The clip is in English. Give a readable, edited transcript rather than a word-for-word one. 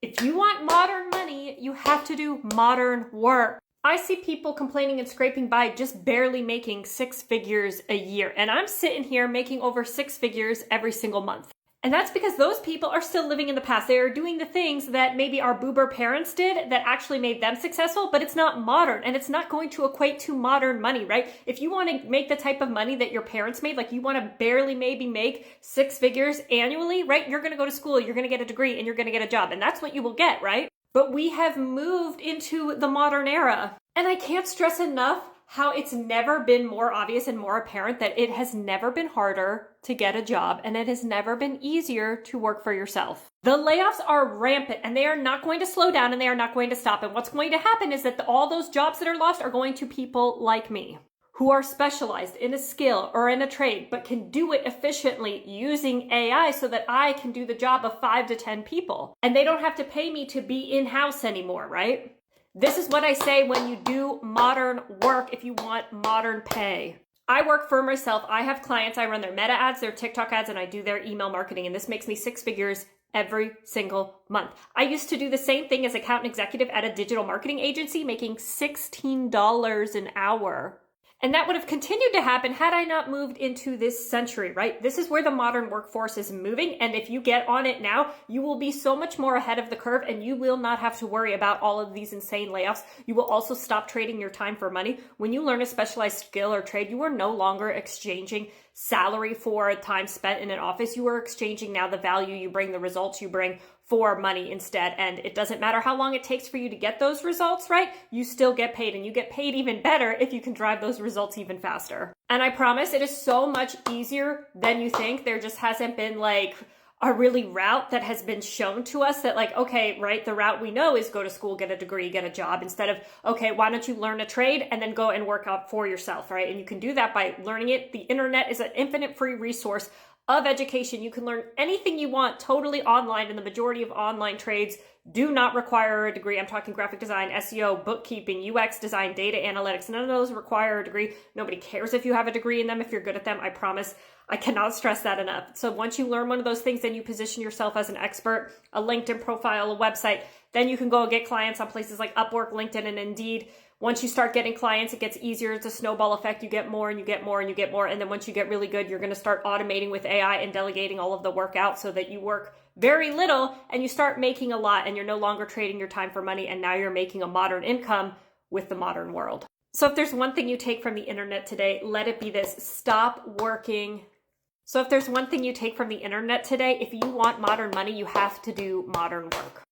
If you want modern money, you have to do modern work. I see people complaining and scraping by just barely making 6 figures a year. And I'm sitting here making over 6 figures every single month. And that's because those people are still living in the past. They are doing the things that maybe our boomer parents did that actually made them successful, but it's not modern and it's not going to equate to modern money, right? If you want to make the type of money that your parents made, like you want to barely maybe make 6 figures annually, right? You're going to go to school, you're going to get a degree, and you're going to get a job. And that's what you will get, right? But we have moved into the modern era. And I can't stress enough how it's never been more obvious and more apparent that it has never been harder to get a job and it has never been easier to work for yourself. The layoffs are rampant and they are not going to slow down and they are not going to stop. And what's going to happen is that all those jobs that are lost are going to people like me who are specialized in a skill or in a trade, but can do it efficiently using AI so that I can do the job of 5 to 10 people. And they don't have to pay me to be in-house anymore, right? This is what I say when you do modern work if you want modern pay. I work for myself. I have clients. I run their Meta ads, their TikTok ads, and I do their email marketing. And this makes me 6 figures every single month. I used to do the same thing as account executive at a digital marketing agency, making $16 an hour. And that would have continued to happen had I not moved into this century, right? This is where the modern workforce is moving. And if you get on it now, you will be so much more ahead of the curve and you will not have to worry about all of these insane layoffs. You will also stop trading your time for money. When you learn a specialized skill or trade, you are no longer exchanging salary for time spent in an office. You are exchanging now the value you bring, the results you bring for money instead. And it doesn't matter how long it takes for you to get those results, right? You still get paid, and you get paid even better if you can drive those results even faster. And I promise it is so much easier than you think. There just hasn't been like a really route that has been shown to us that like, okay, right, the route we know is go to school, get a degree, get a job, instead of, okay, why don't you learn a trade and then go and work out for yourself, right? And you can do that by learning it. The internet is an infinite free resource of education. You can learn anything you want totally online, and the majority of online trades do not require a degree. I'm talking graphic design, SEO, bookkeeping, UX design, data analytics. None of those require a degree. Nobody cares if you have a degree in them, if you're good at them. I promise. I cannot stress that enough. So once you learn one of those things, then you position yourself as an expert, a LinkedIn profile, a website. Then you can go and get clients on places like Upwork, LinkedIn, and Indeed. Once you start getting clients, it gets easier. It's a snowball effect. You get more and you get more and you get more. And then once you get really good, you're going to start automating with AI and delegating all of the work out so that you work very little and you start making a lot, and you're no longer trading your time for money. And now you're making a modern income with the modern world. So if there's one thing you take from the internet today, let it be this: stop working. So if there's one thing you take from the internet today, if you want modern money, you have to do modern work.